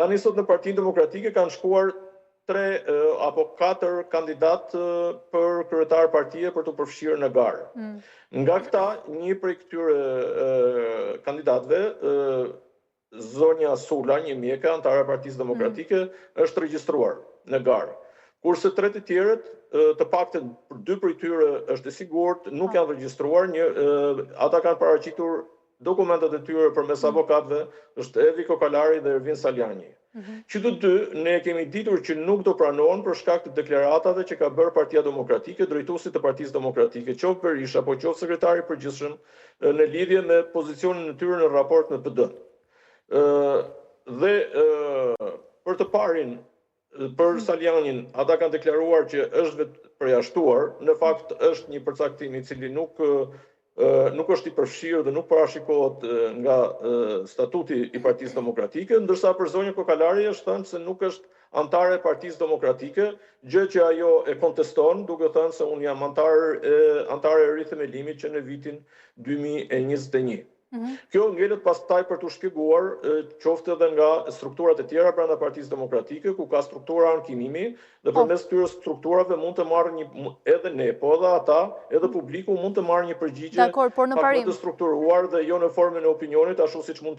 Tani sot në Partinë Demokratike kanë shkuar 3 apo 4 kandidat për kryetar partie për të përfshirë në garë. Nga këta, një prej këtyre kandidatëve, zonja Sula, një mjeka, antare e Partisë Demokratike, është regjistruar në garë. Kurse 3 të tjerët, të paktën për 2 prej tyre është e sigurt, nuk janë regjistruar, ata kanë paraqitur dokumentet e tyre përmes avokatëve, është Evi Kokalari dhe Ervin Saljani. Që të dy, ne kemi ditur që nuk do pranohen për shkak të deklaratave që ka bërë Partia Demokratike, drejtuesit të Partisë Demokratike, qoftë Berisha apo qoftë sekretari i përgjithshëm, në lidhje me pozicionin e tyre në raport me PD. Dhe për të parin, për Saljanin, ata kanë deklaruar që është përjashtuar, në fakt është një përcaktim i cili nuk është i përfshirë dhe nuk parashikohet nga statuti i Partisë Demokratike, ndërsa për zonjën Kokalari është thënë se nuk është antare e Partisë Demokratike, gjë që ajo e konteston, duke thënë se unë jam antare e rithemelimit që në vitin 2021. Kjo ngelet pastaj për të shpjeguar qoftë edhe nga strukturat e tjera brenda Partisë Demokratike, ku ka struktura ankimimi, dhe përmes këtyre strukturave mund të marrë edhe ne, po edhe ata, edhe publiku mund të marrë një përgjigje pak më të strukturuar dhe jo në formën e opinionit, ashtu siç mund të